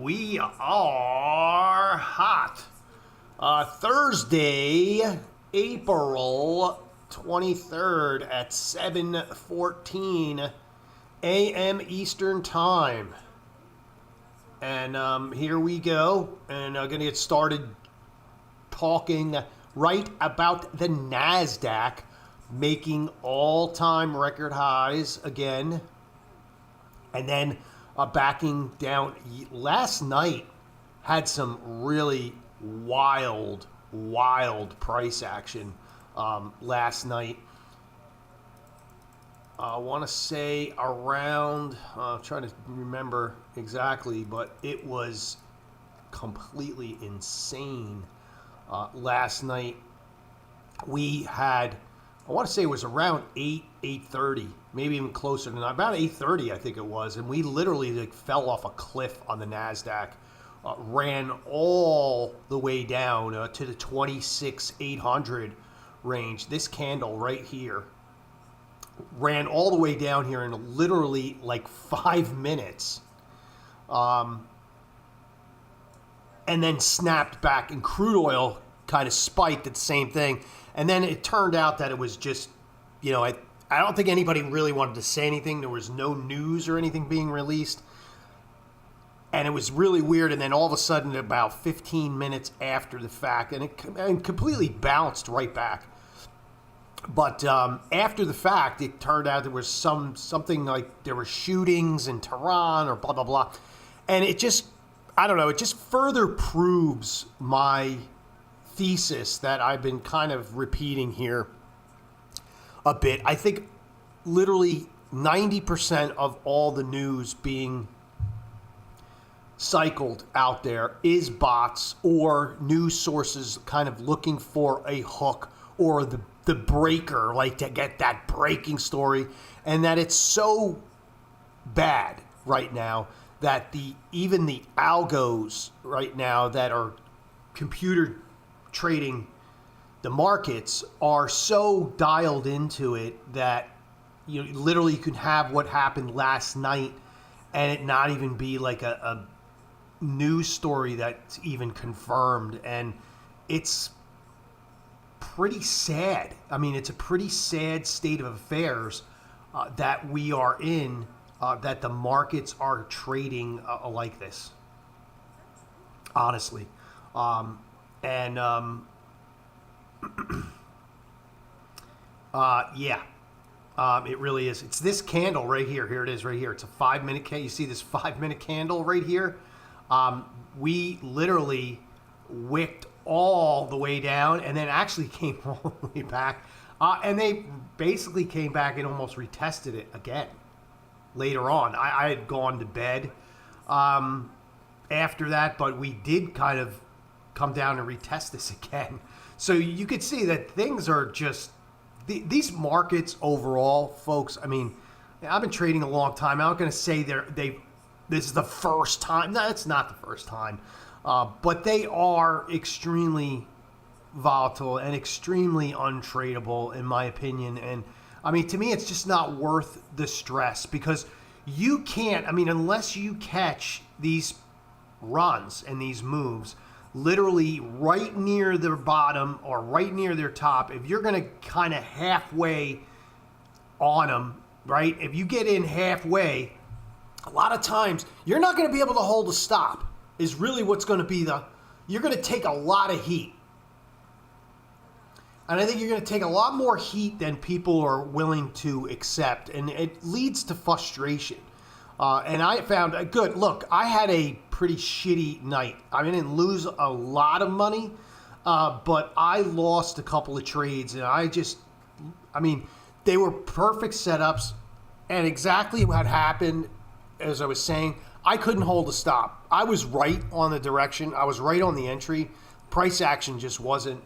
we are hot. Thursday, April 23rd at 7:14 a.m. Eastern Time. And here we go. And I'm going to get started talking right about the NASDAQ making all-time record highs again. And then backing down. Last night had some really wild price action last night. I want to say around, I'm trying to remember exactly, but it was completely insane. Last night we had, I want to say it was around 8:30, maybe even closer than that, about 8:30 I think it was, and we literally fell off a cliff on the NASDAQ, ran all the way down to the 26,800 range. This candle right here ran all the way down here in literally like 5 minutes, and then snapped back, and crude oil kind of spiked at the same thing. And then it turned out that it was just, I don't think anybody really wanted to say anything. There was no news or anything being released. And it was really weird. And then all of a sudden, about 15 minutes after the fact, and it completely bounced right back. But after the fact, it turned out there was something like there were shootings in Tehran or blah, blah, blah. And it just, I don't know, it just further proves my thesis that I've been kind of repeating here a bit. I think literally 90% of all the news being cycled out there is bots or news sources kind of looking for a hook or the breaker, like to get that breaking story, and that it's so bad right now that even the algos right now that are computer trading the markets are so dialed into it that literally you can have what happened last night and it not even be like a news story that's even confirmed. And it's pretty sad. I mean, it's a pretty sad state of affairs that we are in, that the markets are trading like this, honestly. It really is. It's this candle right here. Here it is right here. It's a 5-minute candle. You see this 5-minute candle right here? We literally wicked all the way down and then actually came all the way back. And they basically came back and almost retested it again later on. I had gone to bed after that, but we did kind of come down and retest this again. So you could see that things are just, these markets overall, folks, I mean, I've been trading a long time. I'm not going to say this is the first time. No, it's not the first time. But they are extremely volatile and extremely untradeable, in my opinion. And I mean, to me, it's just not worth the stress, because you can't, I mean, unless you catch these runs and these moves literally right near their bottom or right near their top, if you're going to kind of halfway on them, right? If you get in halfway, a lot of times you're not going to be able to hold a stop, is really what's going to be you're going to take a lot of heat. And I think you're going to take a lot more heat than people are willing to accept. And it leads to frustration. And I found, good, look, I had a pretty shitty night. I didn't lose a lot of money, but I lost a couple of trades. And they were perfect setups. And exactly what happened, as I was saying, I couldn't hold a stop. I was right on the direction. I was right on the entry. Price action just wasn't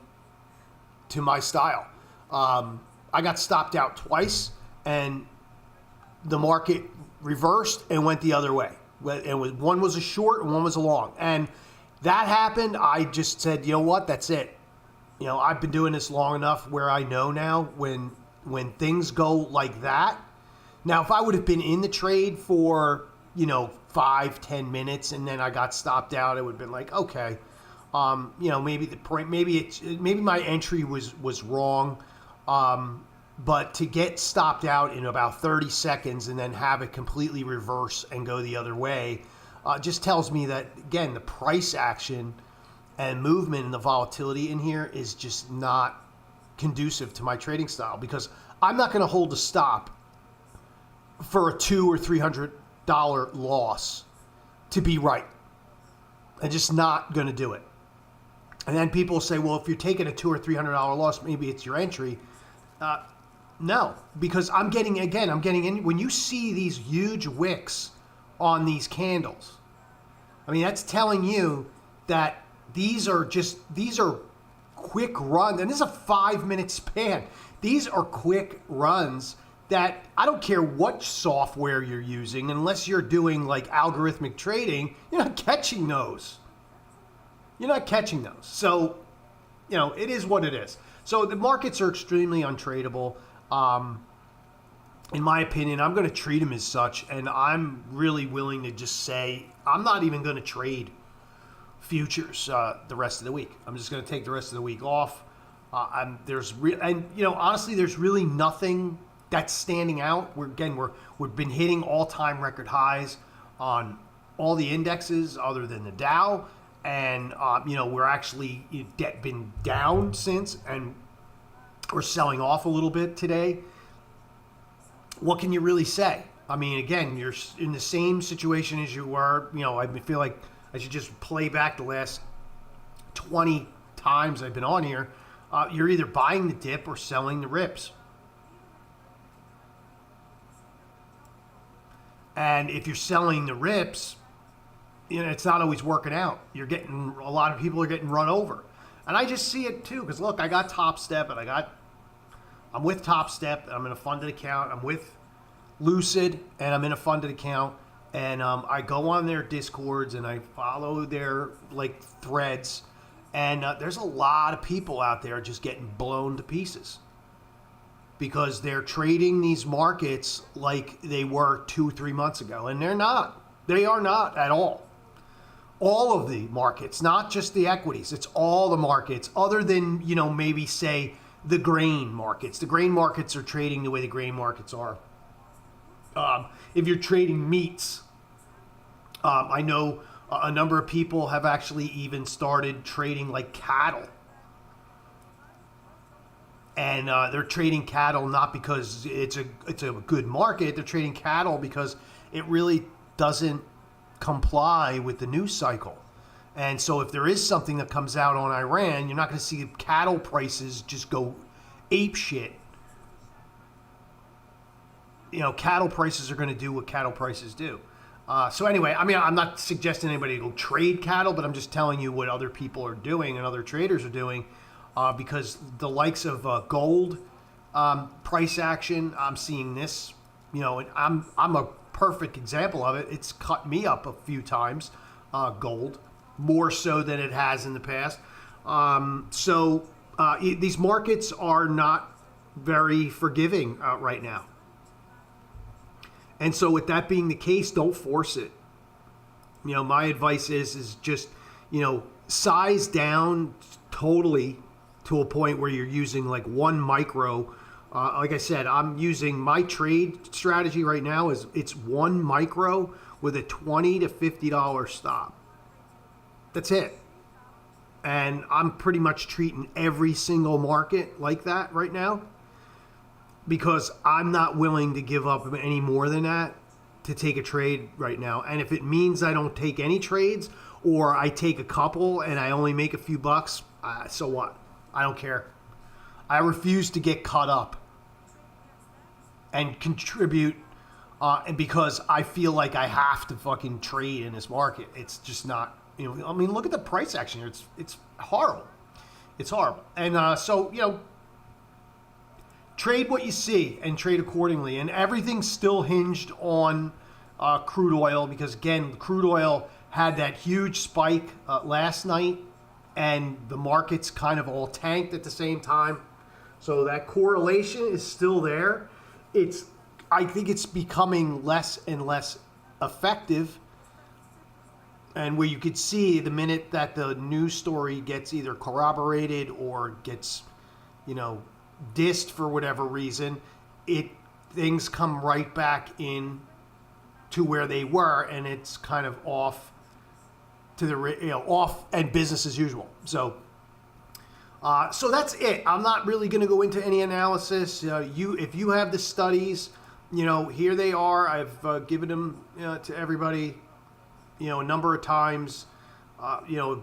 to my style. I got stopped out twice, and the market reversed and went the other way. And one was a short and one was a long. And that happened. I just said, you know what? That's it. I've been doing this long enough where I know now when things go like that. Now, if I would have been in the trade for 5-10 minutes, and then I got stopped out, it would have been like, okay, maybe the point, maybe my entry was wrong, but to get stopped out in about 30 seconds and then have it completely reverse and go the other way, just tells me that, again, the price action and movement and the volatility in here is just not conducive to my trading style, because I'm not going to hold a stop for a $200 or $300 loss to be right. I'm just not going to do it. And then people say, well, if you're taking a $200 or $300 loss, maybe it's your entry. No, because I'm getting in. When you see these huge wicks on these candles, I mean, that's telling you that these are quick runs, and this is a 5-minute span. These are quick runs that I don't care what software you're using, unless you're doing like algorithmic trading, you're not catching those. So, it is what it is. So the markets are extremely untradeable. In my opinion, I'm going to treat them as such, and I'm really willing to just say I'm not even going to trade futures the rest of the week. I'm just going to take the rest of the week off. Honestly, there's really nothing that's standing out. We've been hitting all-time record highs on all the indexes other than the Dow, and we're actually been down since, and we're selling off a little bit today. What can you really say? I mean, again, you're in the same situation as you were. I feel like I should just play back the last 20 times I've been on here. You're either buying the dip or selling the rips. And if you're selling the rips, it's not always working out. A lot of people are getting run over. And I just see it too, because look, I got Top Step, and I'm with Top Step, I'm in a funded account. I'm with Lucid, and I'm in a funded account. And I go on their Discords, and I follow their threads. And there's a lot of people out there just getting blown to pieces, because they're trading these markets like they were 2-3 months ago. And they're not. They are not at all. All of the markets, not just the equities. It's all the markets, other than, maybe say the grain markets. The grain markets are trading the way the grain markets are. If you're trading meats, I know a number of people have actually even started trading like cattle. And they're trading cattle not because it's a good market. They're trading cattle because it really doesn't comply with the news cycle. And so if there is something that comes out on Iran, you're not going to see cattle prices just go ape shit. Cattle prices are going to do what cattle prices do. So anyway, I mean, I'm not suggesting anybody go trade cattle, but I'm just telling you what other people are doing and other traders are doing, because the likes of gold price action, I'm seeing this, and I'm a perfect example of it. It's cut me up a few times, gold, more so than it has in the past. These markets are not very forgiving right now. And so with that being the case, don't force it. My advice is just, size down totally to a point where you're using like one micro. Like I said, I'm using my trade strategy right now it's one micro with a $20 to $50 stop. That's it. And I'm pretty much treating every single market like that right now, because I'm not willing to give up any more than that to take a trade right now. And if it means I don't take any trades, or I take a couple and I only make a few bucks, so what? I don't care. I refuse to get caught up and contribute, and because I feel like I have to fucking trade in this market. It's just not, look at the price action here. It's horrible. It's horrible. And trade what you see and trade accordingly. And everything's still hinged on crude oil, because, again, crude oil had that huge spike last night, and the markets kind of all tanked at the same time. So that correlation is still there. I think it's becoming less and less effective, and where you could see the minute that the news story gets either corroborated or gets, dissed for whatever reason, things come right back in to where they were, and it's kind of off to the off and business as usual. So that's it. I'm not really going to go into any analysis. If you have the studies, here they are. I've given them to everybody, a number of times.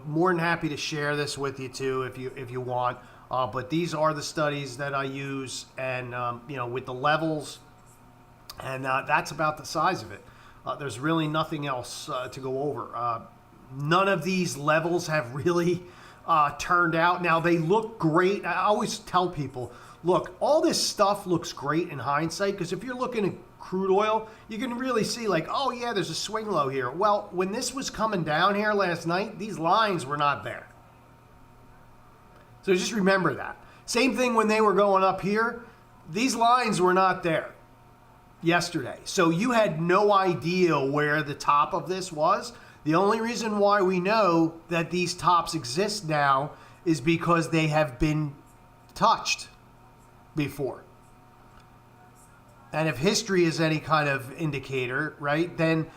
More than happy to share this with you too, if you want. But these are the studies that I use, and with the levels, and that's about the size of it. There's really nothing else to go over. None of these levels have really turned out. Now, they look great. I always tell people, look, all this stuff looks great in hindsight, because if you're looking at crude oil, you can really see like, oh yeah, there's a swing low here. Well, when this was coming down here last night, these lines were not there. So just remember that. Same thing when they were going up here. These lines were not there yesterday. So you had no idea where the top of this was. The only reason why we know that these tops exist now is because they have been touched before. And if history is any kind of indicator, right, then,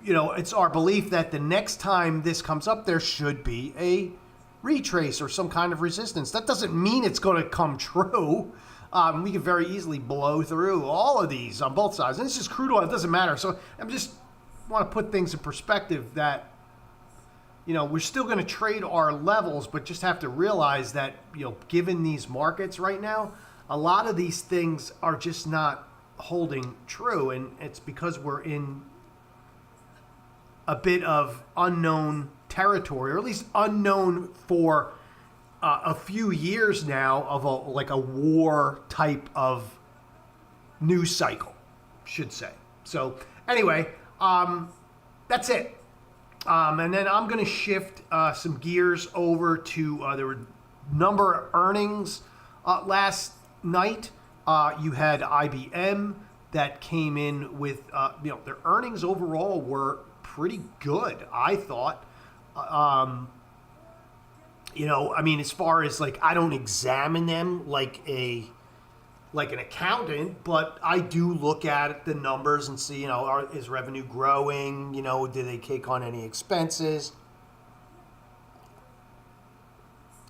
it's our belief that the next time this comes up, there should be a retrace or some kind of resistance. That doesn't mean it's going to come true. We can very easily blow through all of these on both sides. And it's just crude oil. It doesn't matter. So I'm just want to put things in perspective that, we're still going to trade our levels, but just have to realize that, given these markets right now, a lot of these things are just not holding true. And it's because we're in a bit of unknown territory, or at least unknown for a few years now, of a war type of news cycle, should say. So anyway, that's it. And then I'm going to shift some gears over to there were a number of earnings last night. You had IBM that came in with their earnings overall were pretty good, I thought. As far as I don't examine them like an accountant, but I do look at the numbers and see, is revenue growing? Do they take on any expenses?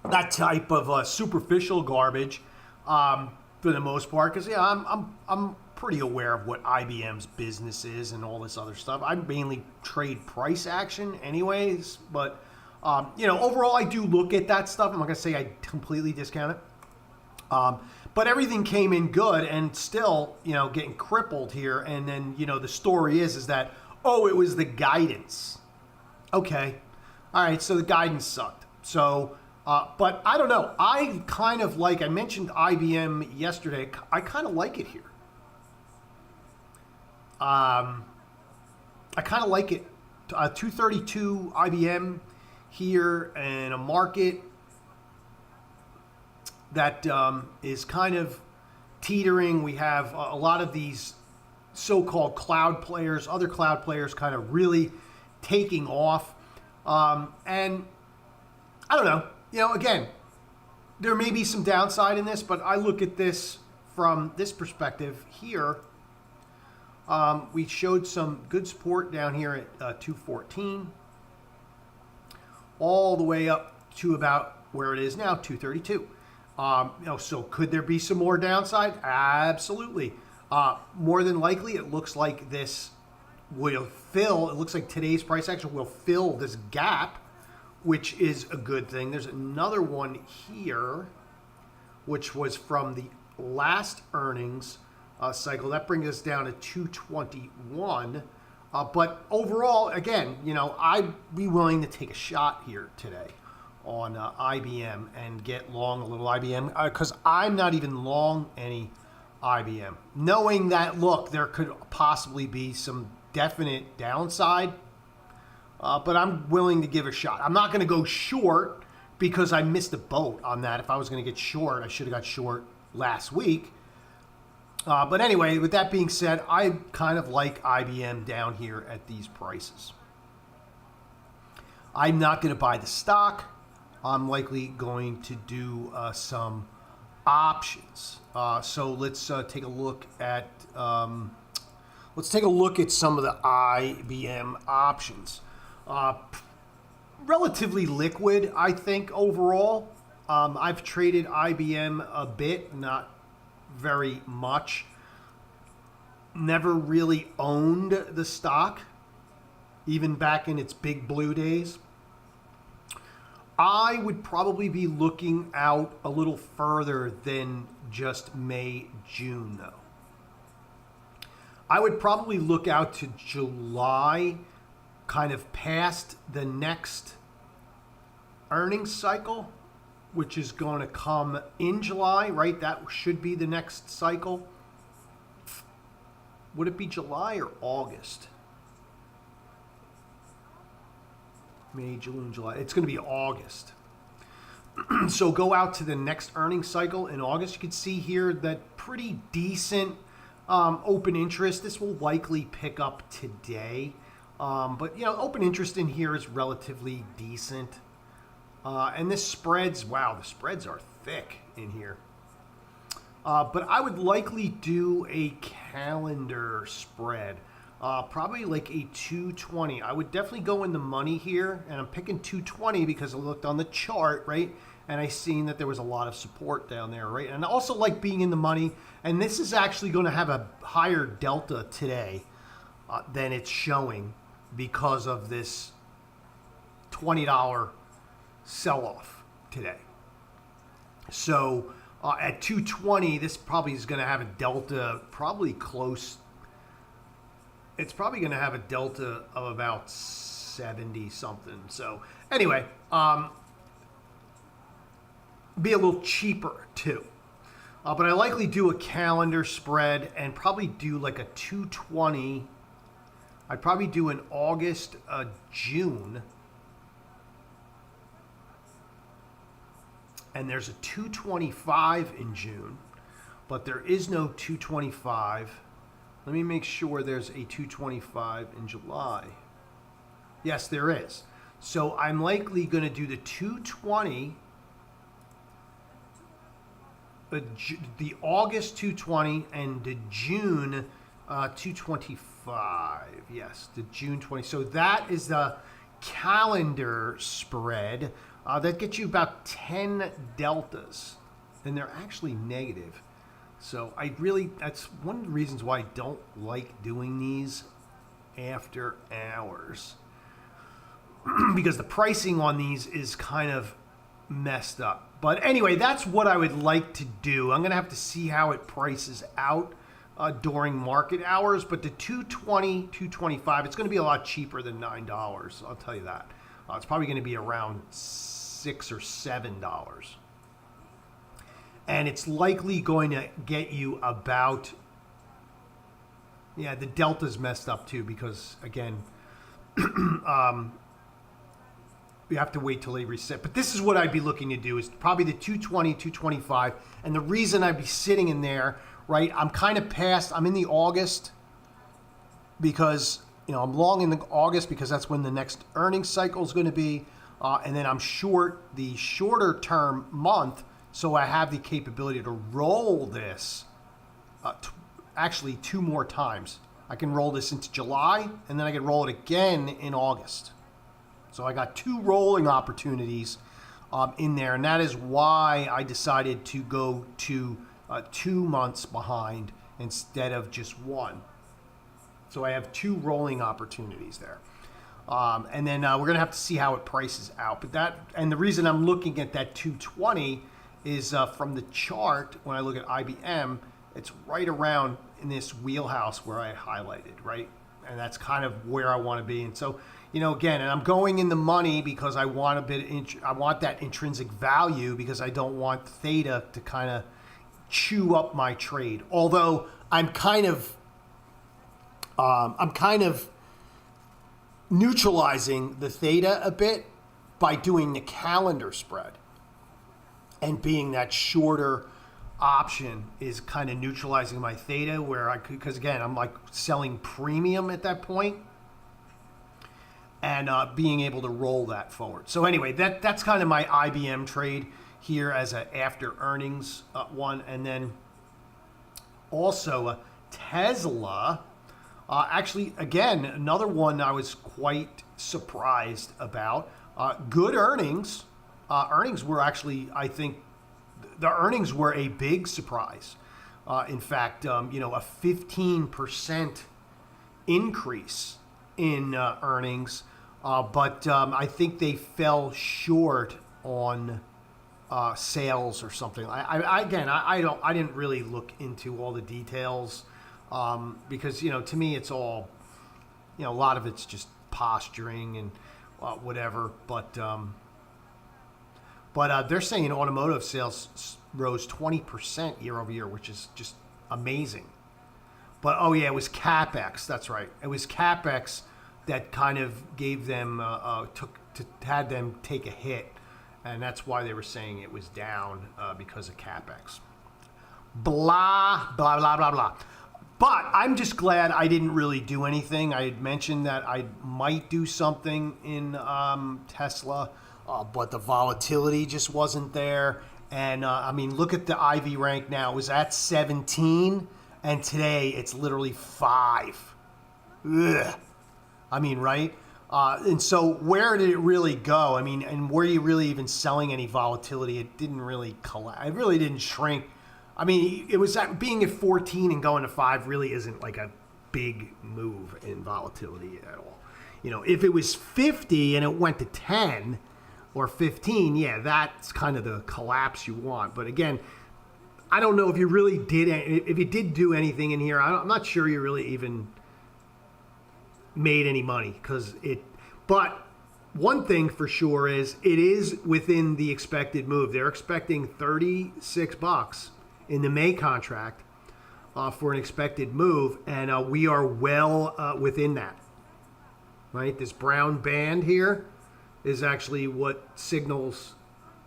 That type of superficial garbage, for the most part, because I'm pretty aware of what IBM's business is and all this other stuff. I mainly trade price action, anyways, but overall, I do look at that stuff. I'm not gonna say I completely discount it. But everything came in good, and still, getting crippled here. And then, the story is that, it was the guidance. Okay. All right. So the guidance sucked. So, but I don't know. I kind of I mentioned IBM yesterday. I kind of like it here. I kind of like it. 232 IBM here in a market that is kind of teetering. We have a lot of these so-called cloud players, other cloud players kind of really taking off. And I don't know, again, there may be some downside in this, but I look at this from this perspective here. We showed some good support down here at 214, all the way up to about where it is now, 232. So could there be some more downside? Absolutely. More than likely, it looks like this will fill. It looks like today's price action will fill this gap, which is a good thing. There's another one here, which was from the last earnings cycle. That brings us down to 221. But overall, again, I'd be willing to take a shot here today on IBM and get long a little IBM, because I'm not even long any IBM. Knowing that, look, there could possibly be some definite downside, but I'm willing to give a shot. I'm not going to go short because I missed a boat on that. If I was going to get short, I should have got short last week. But anyway, with that being said, I kind of like IBM down here at these prices. I'm not going to buy the stock. I'm likely going to do some options. So let's take a look at some of the IBM options. Relatively liquid, I think, overall. I've traded IBM a bit, not very much. Never really owned the stock, even back in its big blue days. I would probably be looking out a little further than just May, June, though. I would probably look out to July, kind of past the next earnings cycle, which is going to come in July, right? That should be the next cycle. Would it be July or August? May, June, July. It's going to be August. So go out to the next earnings cycle in August. You can see here that pretty decent open interest. This will likely pick up today. But, open interest in here is relatively decent. And this spreads, wow, the spreads are thick in here. But I would likely do a calendar spread. Probably like a 220. I would definitely go in the money here, and I'm picking 220 because I looked on the chart, right? And I seen that there was a lot of support down there, right? And I also like being in the money, and this is actually going to have a higher delta today than it's showing because of this $20 sell-off today. So at 220, this probably is going to have a delta probably close. It's probably going to have a delta of about 70 something. So anyway, be a little cheaper too. But I likely do a calendar spread and probably do like a 220. I'd probably do an August, June. And there's a 225 in June, but there is no 225. Let me make sure there's a 225 in July. Yes, there is. So I'm likely going to do the 220, the August 220, and the June 225. Yes, the June 20. So that is the calendar spread. That gets you about 10 deltas, and they're actually negative. So that's one of the reasons why I don't like doing these after hours. Because the pricing on these is kind of messed up. But anyway, that's what I would like to do. I'm going to have to see how it prices out during market hours. But the 220, 225, it's going to be a lot cheaper than $9. I'll tell you that. It's probably going to be around $6 or $7. And it's likely going to get you about, the delta's messed up too because, again, we have to wait till they reset. But this is what I'd be looking to do is probably the 220, 225. And the reason I'd be sitting in there, right, I'm kind of past, I'm in the August because, I'm long in the August because that's when the next earnings cycle is going to be. And then I'm short the shorter term month. So I have the capability to roll this actually 2 more times. I can roll this into July, and then I can roll it again in August. So I got 2 rolling opportunities in there, and that is why I decided to go to 2 months behind instead of just 1. So I have 2 rolling opportunities there. And then we're going to have to see how it prices out. And the reason I'm looking at that 220 is from the chart, when I look at IBM, it's right around in this wheelhouse where I highlighted, right? And that's kind of where I want to be. And so, again, and I'm going in the money because I want I want that intrinsic value because I don't want theta to kind of chew up my trade. Although I'm kind of neutralizing the theta a bit by doing the calendar spread and being that shorter option is kind of neutralizing my theta, where I could, because again, I'm like selling premium at that point and being able to roll that forward. So anyway, that's kind of my IBM trade here as a after earnings one. And then also Tesla, actually, again, another one I was quite surprised about. Good earnings. Earnings were actually, I think, the earnings were a big surprise. In fact, a 15% increase in earnings, but I think they fell short on sales or something. I didn't really look into all the details because to me it's all a lot of it's just posturing and whatever. But they're saying automotive sales rose 20% year over year, which is just amazing. But it was CapEx. That's right. It was CapEx that kind of gave them had them take a hit, and that's why they were saying it was down because of CapEx. Blah blah blah blah blah. But I'm just glad I didn't really do anything. I had mentioned that I might do something in Tesla, but the volatility just wasn't there. And look at the IV rank now. It was at 17, and today it's literally 5. Ugh. Right? And so where did it really go? And were you really even selling any volatility? It didn't really collapse. It really didn't shrink. It was being at 14 and going to 5 really isn't like a big move in volatility at all. If it was 50 and it went to 10 or 15, yeah, that's kind of the collapse you want. But again, I don't know if you really did. If you did do anything in here, I'm not sure you really even made any money but one thing for sure is it is within the expected move. They're expecting $36 in the May contract for an expected move, and we are well within that. Right, this brown band here is actually what signals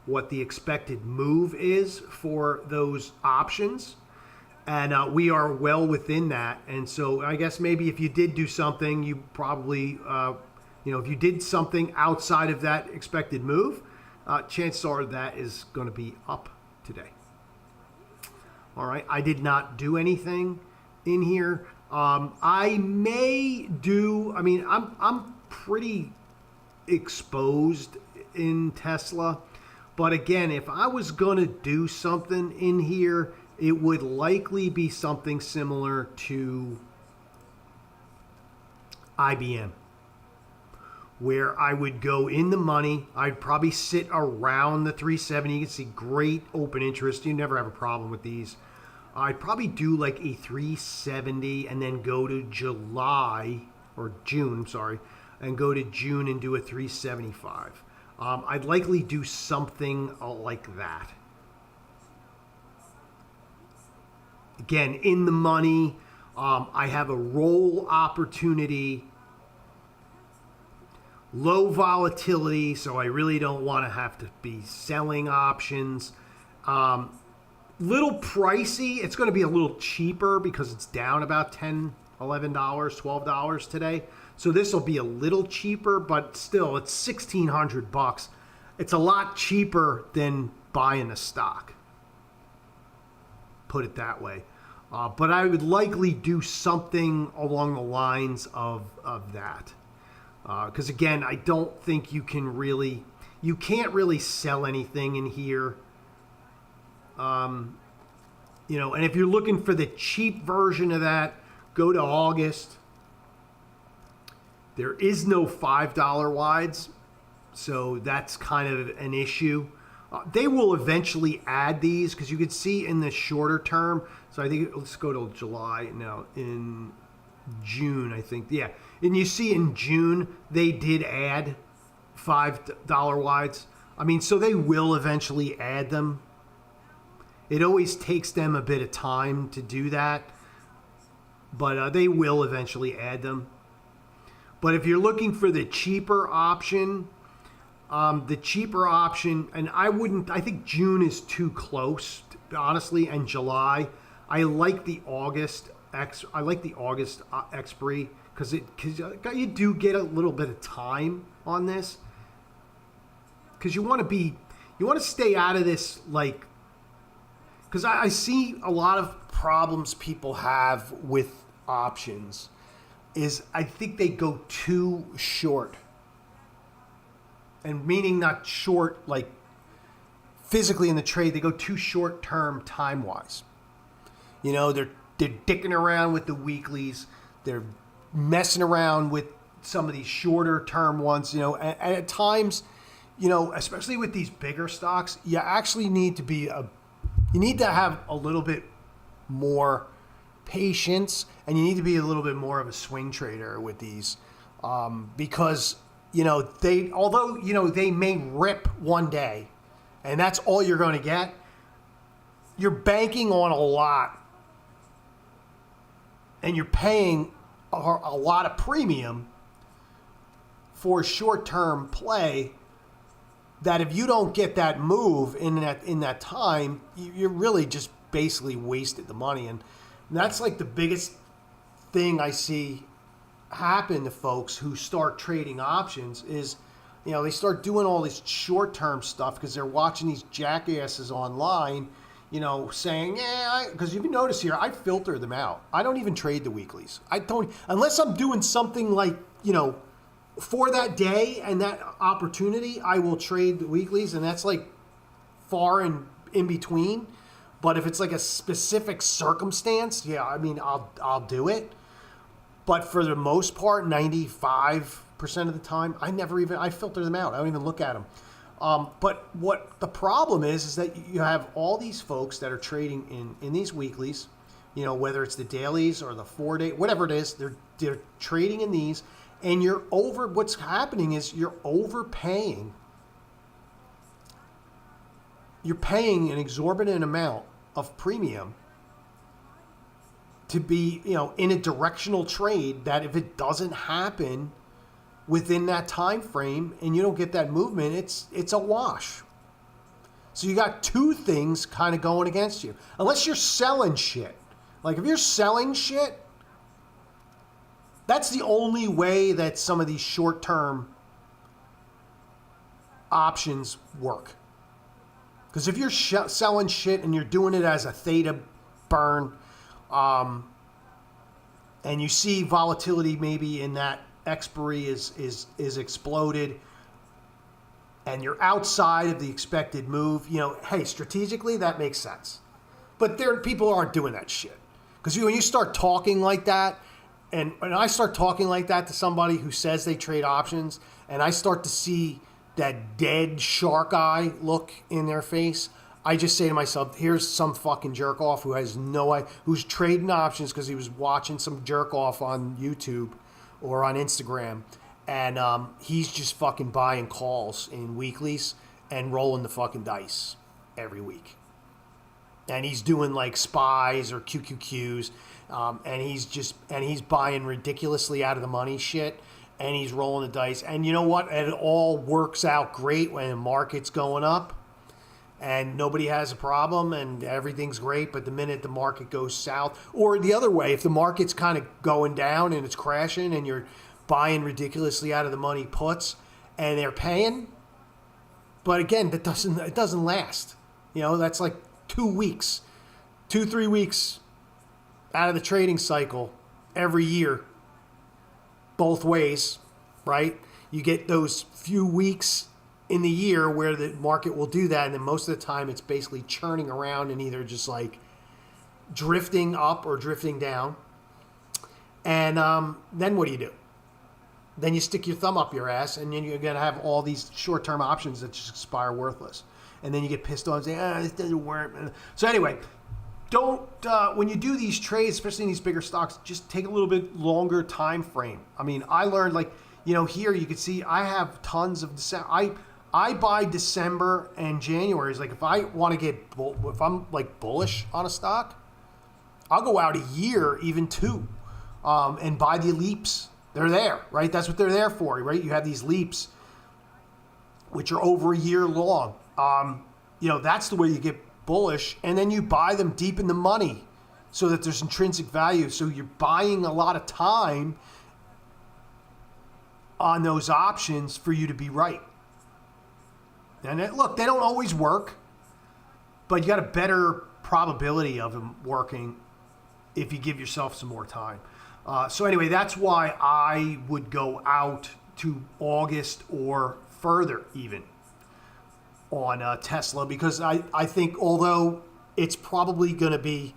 what the expected move is for those options. And we are well within that. And so I guess maybe if you did do something, you probably, if you did something outside of that expected move, chances are that is going to be up today. All right. I did not do anything in here. I may do, I'm pretty exposed in Tesla. But again, if I was going to do something in here, it would likely be something similar to IBM, where I would go in the money. I'd probably sit around the 370. You can see great open interest. You never have a problem with these. I'd probably do like a 370 and then go to June, and go to June and do a 375. I'd likely do something like that. Again, in the money, I have a roll opportunity, low volatility, so I really don't want to have to be selling options. Little pricey. It's going to be a little cheaper because it's down about $10, $11, $12 today. So this will be a little cheaper, but still, it's $1,600. It's a lot cheaper than buying the stock. Put it that way. But I would likely do something along the lines of that. Because again, I don't think you can't really sell anything in here. And if you're looking for the cheap version of that, go to August. There is no $5 wides, so that's kind of an issue. They will eventually add these because you could see in the shorter term. So I think let's go to July now. In June, I think, yeah. And you see in June they did add $5 wides. So they will eventually add them. It always takes them a bit of time to do that, but they will eventually add them. But if you're looking for the cheaper option, The cheaper option, and I think June is too close, honestly, and July. I like the August expiry because you do get a little bit of time on this because you want to stay out of this, like, because I see a lot of problems people have with options is I think they go too short. And meaning not short, like physically in the trade, they go too short term time wise. You know, they're dicking around with the weeklies. They're messing around with some of these shorter term ones, you know, and at times, you know, especially with these bigger stocks, you actually need to have a little bit more patience, and you need to be a little bit more of a swing trader with these, because, you know, they may rip one day, and that's all you're going to get. You're banking on a lot, and you're paying a lot of premium for short-term play. That if you don't get that move in that time, you're really just basically wasted the money, and that's like the biggest thing I see happen to folks who start trading options is, you know, they start doing all this short-term stuff because they're watching these jackasses online, you know, saying, because if you notice here, I filter them out. I don't even trade the weeklies. I don't, unless I'm doing something like, you know, for that day and that opportunity, I will trade the weeklies, and that's like far in between. But if it's like a specific circumstance, yeah, I mean, I'll do it. But for the most part, 95% of the time, I filter them out. I don't even look at them. But what the problem is that you have all these folks that are trading in these weeklies, you know, whether it's the dailies or the 4-day, whatever it is, they're trading in these, and what's happening is you're overpaying. You're paying an exorbitant amount of premium to be, you know, in a directional trade that if it doesn't happen within that time frame and you don't get that movement, it's a wash. So you got two things kind of going against you. Unless you're selling shit. Like if you're selling shit, that's the only way that some of these short-term options work. Because if you're selling shit and you're doing it as a theta burn, and you see volatility maybe in that expiry is exploded, and you're outside of the expected move, you know, hey, strategically that makes sense. But people aren't doing that shit. Because when you start talking like that, and when I start talking like that to somebody who says they trade options, and I start to see that dead shark eye look in their face, I just say to myself, here's some fucking jerk off who has no idea, who's trading options because he was watching some jerk off on YouTube or on Instagram, and he's just fucking buying calls in weeklies and rolling the fucking dice every week. And he's doing like SPYs or QQQs, and he's buying ridiculously out of the money shit, and he's rolling the dice. And you know what? It all works out great when the market's going up and nobody has a problem and everything's great. But the minute the market goes south, or the other way, if the market's kind of going down and it's crashing and you're buying ridiculously out of the money puts and they're paying, but again, it doesn't last. You know, that's like 2 weeks, 2-3 weeks out of the trading cycle every year, both ways, right? You get those few weeks in the year where the market will do that, and then most of the time it's basically churning around and either just like drifting up or drifting down. And then what do? Then you stick your thumb up your ass, and then you're going to have all these short-term options that just expire worthless. And then you get pissed off and say, this doesn't work. So anyway, don't, when you do these trades, especially in these bigger stocks, just take a little bit longer time frame. I mean, I learned, like, you know, here you can see I have tons of December. I buy December and January. Like, if I want to if I'm like bullish on a stock, I'll go out a year, even 2, and buy the leaps. They're there, right? That's what they're there for, right? You have these leaps which are over a year long. That's the way you get bullish, and then you buy them deep in the money so that there's intrinsic value. So you're buying a lot of time on those options for you to be right. And look, they don't always work, but you got a better probability of them working if you give yourself some more time. So anyway, that's why I would go out to August or further even on Tesla, because I think although it's probably going to be,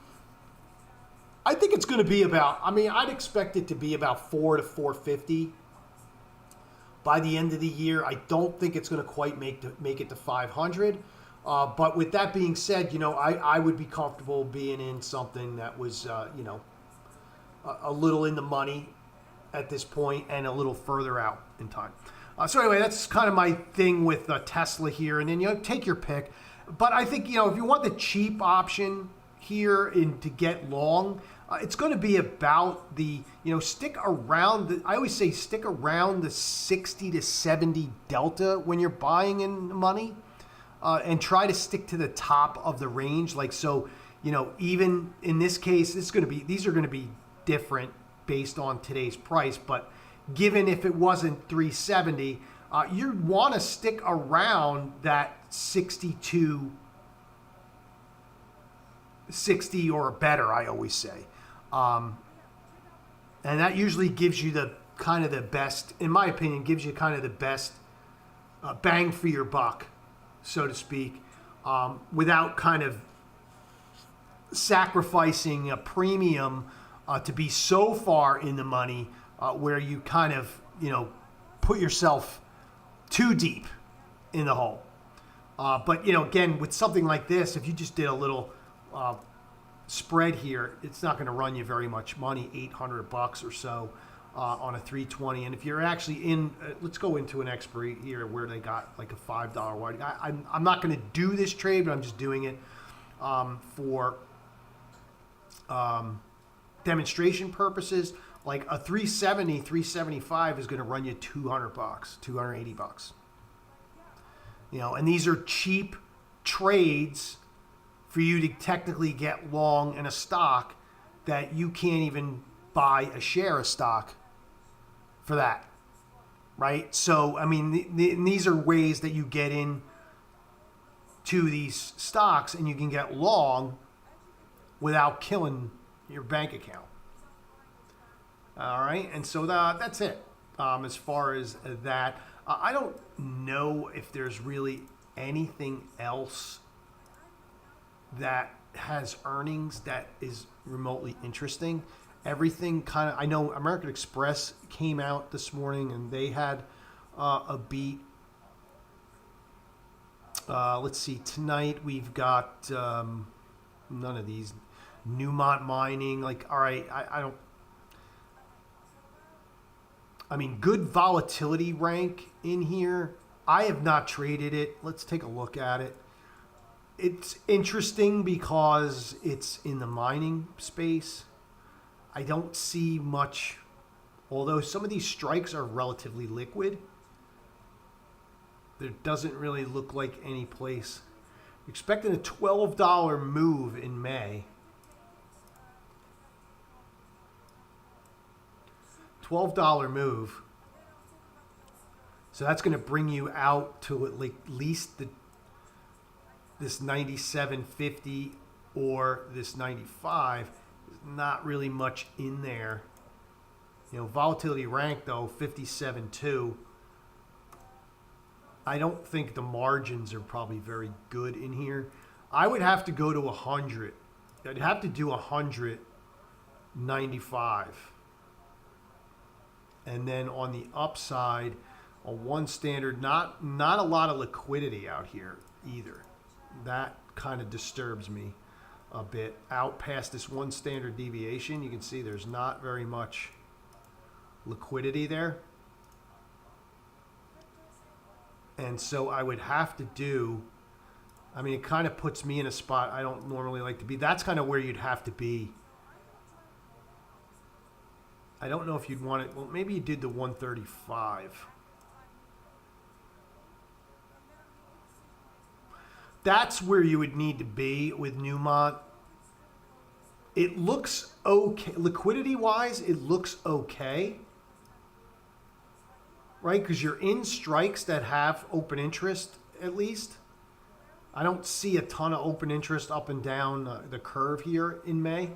I think it's going to be about, I'd expect it to be about 4 to 450 by the end of the year. I don't think it's going to quite make it to 500. But with that being said, I would be comfortable being in something that was, a little in the money at this point and a little further out in time. So anyway, that's kind of my thing with Tesla here. And then, take your pick. But I think, if you want the cheap option here and to get long, it's going to be about the, stick around, I always say stick around the 60 to 70 delta when you're buying in money, and try to stick to the top of the range. Like, so, even in this case, these are going to be different based on today's price. But given if it wasn't 370, you want to stick around that 62, 60 or better, I always say. And that usually gives you the kind of the best, in my opinion, gives you kind of the best bang for your buck, so to speak, without kind of sacrificing a premium to be so far in the money where you kind of, put yourself too deep in the hole. But, again, with something like this, if you just did a little spread here, it's not going to run you very much money, $800 or so on a 320. And if you're actually in, let's go into an expiry here where they got like a $5 wide. I'm not going to do this trade, but I'm just doing it for demonstration purposes. Like a 370, 375 is going to run you $200, $280. And these are cheap trades for you to technically get long in a stock that you can't even buy a share of stock for that, right? So, these are ways that you get in to these stocks and you can get long without killing your bank account. All right, and so that's it as far as that. I don't know if there's really anything else that has earnings that is remotely interesting. Everything kind of, I know American Express came out this morning and they had a beat. Let's see, tonight we've got none of these. Newmont Mining, all right, good volatility rank in here. I have not traded it. Let's take a look at it. It's interesting because it's in the mining space. I don't see much, although some of these strikes are relatively liquid. There doesn't really look like any place. Expecting a $12 move in May. $12 move. So that's going to bring you out to at least this 97.50 or this 95. There's not really much in there. Volatility rank though 57.2. I don't think the margins are probably very good in here. I would have to go to 100. I'd have to do 195. And then on the upside, a one standard, not a lot of liquidity out here either. That kind of disturbs me a bit. Out past this one standard deviation, you can see there's not very much liquidity there. And so I would have to do, it kind of puts me in a spot I don't normally like to be. That's kind of where you'd have to be. I don't know if you'd want it. Well, maybe you did the 135. That's where you would need to be with Newmont. It looks okay. Liquidity-wise, it looks okay. Right? Because you're in strikes that have open interest, at least. I don't see a ton of open interest up and down the curve here in May.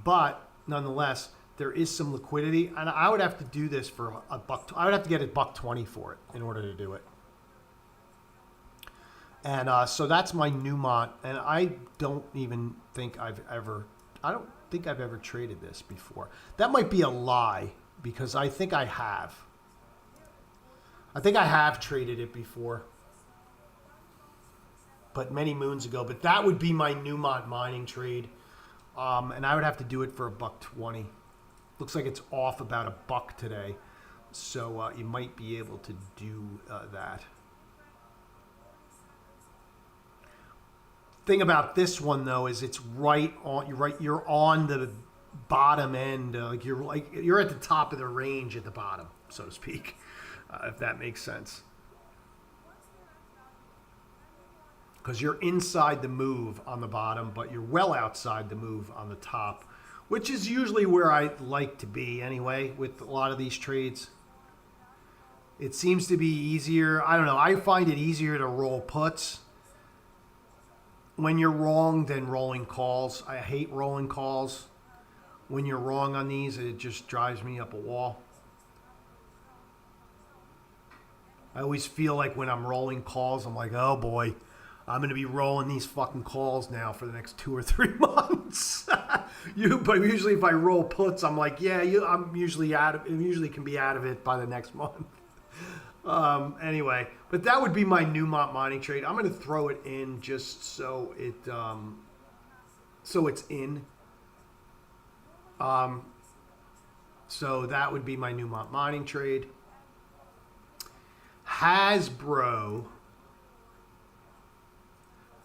But, nonetheless, there is some liquidity. And I would have to do this for a buck. I would have to get a $1.20 for it in order to do it. And so that's my Newmont. And I don't think I've ever traded this before. That might be a lie, because I think I have. I think I have traded it before. But many moons ago. But that would be my Newmont mining trade. And I would have to do it for a $1.20. Looks like it's off about a buck today. So you might be able to do that. Thing about this one though is it's right on. You're on the bottom end. You're at the top of the range at the bottom, so to speak, if that makes sense. Because you're inside the move on the bottom, but you're well outside the move on the top, which is usually where I like to be anyway with a lot of these trades. It seems to be easier. I don't know. I find it easier to roll puts when you're wrong than rolling calls. I hate rolling calls. When you're wrong on these, it just drives me up a wall. I always feel like when I'm rolling calls, I'm like, oh boy, I'm going to be rolling these fucking calls now for the next 2 or 3 months. But usually if I roll puts, I'm like, yeah, I'm usually can be out of it by the next month. Anyway, but that would be my Newmont mining trade. I'm going to throw it in just so it's in. So that would be my Newmont mining trade. Hasbro.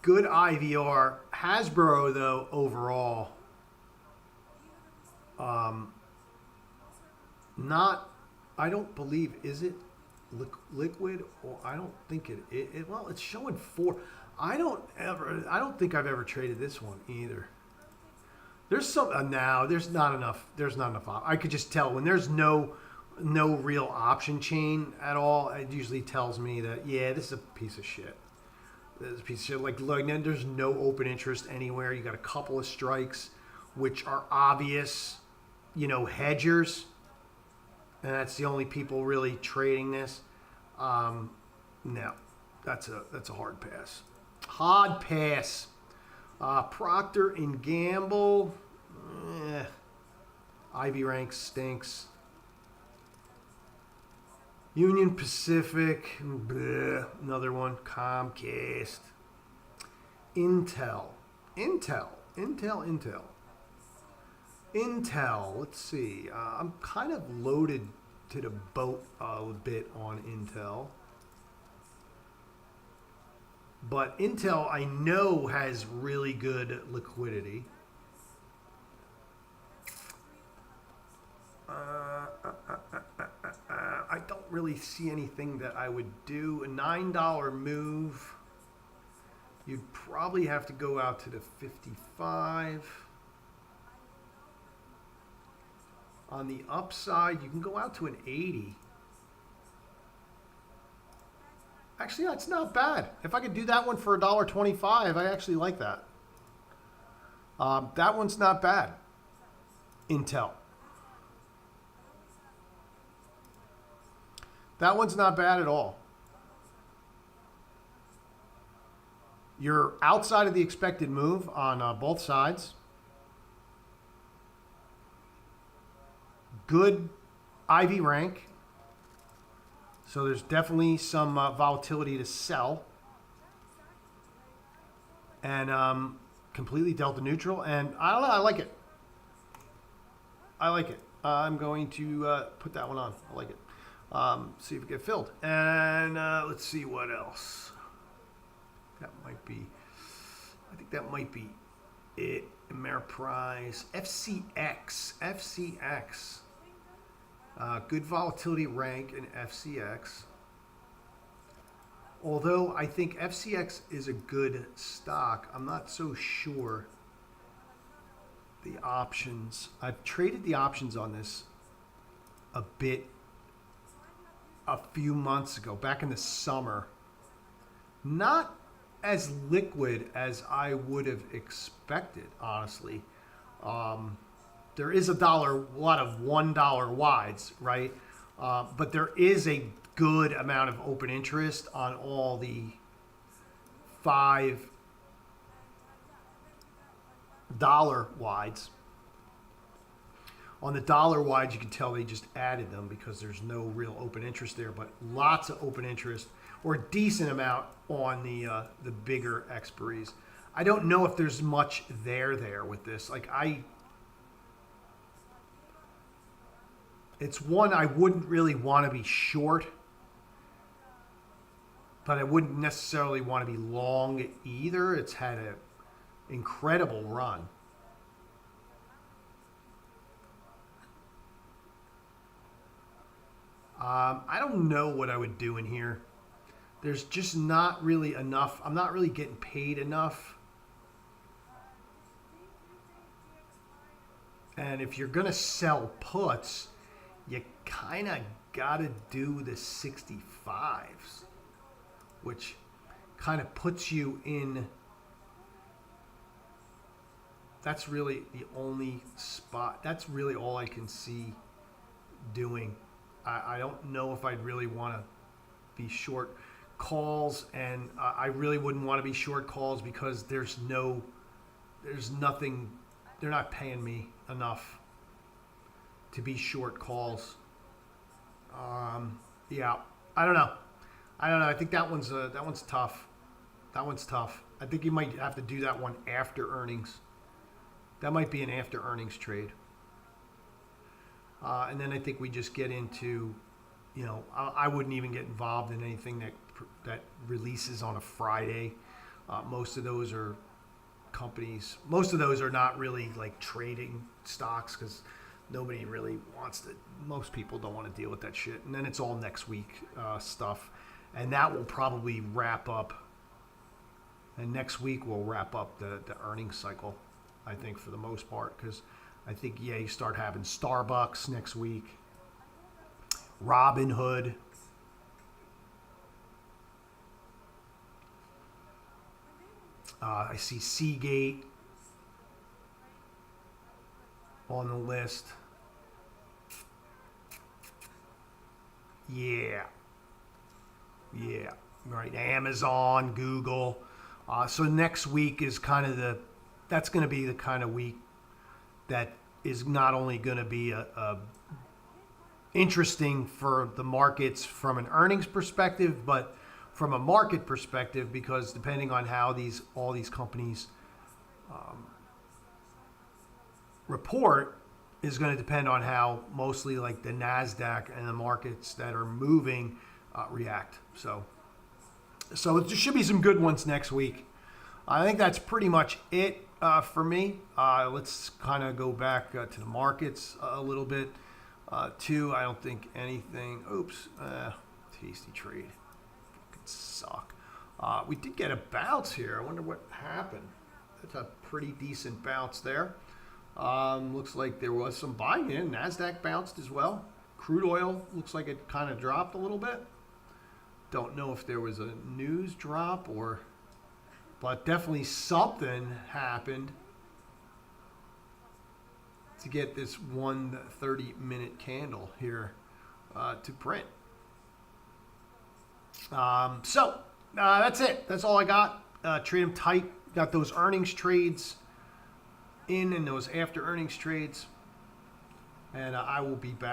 Good IVR. Hasbro, though, overall, I don't believe, is it liquid? Or I don't think well, it's showing 4. I don't think I've ever traded this one either. There's some, now there's not enough. I could just tell when there's no real option chain at all. It usually tells me that, yeah, this is a piece of shit. This is a piece of shit. Like there's no open interest anywhere. You got a couple of strikes, which are obvious, hedgers, and that's the only people really trading this. No, that's a hard pass. Hard pass. Procter and Gamble. Ivy Rank stinks. Union Pacific. Bleh, another one. Comcast. Intel. Let's see. I'm kind of loaded to the boat a bit on Intel. But Intel, I know, has really good liquidity. I don't really see anything that I would do. A $9 move. You'd probably have to go out to the 55. On the upside, you can go out to an 80. Actually, that's not bad. If I could do that one for $1.25, I actually like that. That one's not bad. Intel. That one's not bad at all. You're outside of the expected move on both sides. Good IV rank. So there's definitely some volatility to sell. And completely delta neutral. And I don't know, I like it. I'm going to put that one on. I like it. See if it get filled. And let's see what else. I think that might be it. Ameriprise. FCX. Good volatility rank in FCX. Although I think FCX is a good stock, I'm not so sure the options. I've traded the options on this a bit a few months ago, back in the summer. Not as liquid as I would have expected, honestly. There is a lot of $1 wides, right? But there is a good amount of open interest on all the $5 wides. On the dollar wides, you can tell they just added them because there's no real open interest there, but lots of open interest, or a decent amount on the bigger expiries. I don't know if there's much there with this. It's one I wouldn't really want to be short, but I wouldn't necessarily want to be long either. It's had an incredible run. I don't know what I would do in here. There's just not really enough. I'm not really getting paid enough. And if you're going to sell puts, you kind of got to do the 65s, which kind of puts you in. That's really the only spot. That's really all I can see doing. I don't know if I'd really want to be short calls, and I really wouldn't want to be short calls because there's nothing. They're not paying me enough to be short calls. Yeah, I don't know. I think that one's tough. That one's tough. I think you might have to do that one after earnings. That might be an after earnings trade. And then I think we just get into, I wouldn't even get involved in anything that releases on a Friday. Most of those are companies. Most of those are not really like trading stocks because nobody really wants to. Most people don't want to deal with that shit. And then it's all next week stuff, and that will probably wrap up. And next week we'll wrap up the earnings cycle, I think, for the most part, because I think, you start having Starbucks next week, Robinhood. I see Seagate on the list. Yeah, right. Amazon, Google. So next week is that's going to be the kind of week that is not only going to be a interesting for the markets from an earnings perspective, but from a market perspective, because depending on how all these companies report is going to depend on how mostly like the NASDAQ and the markets that are moving react. So there should be some good ones next week. I think that's pretty much it for me. Let's kind of go back to the markets a little bit too. I don't think anything. Tasty trade. Fucking suck. We did get a bounce here. I wonder what happened. That's a pretty decent bounce there. Looks like there was some buying in. NASDAQ bounced as well. Crude oil looks like it kind of dropped a little bit. Don't know if there was a news drop but definitely something happened to get this 130-minute candle here to print. So that's it. That's all I got. Trade them tight. Got those earnings trades in and those after earnings trades. And I will be back.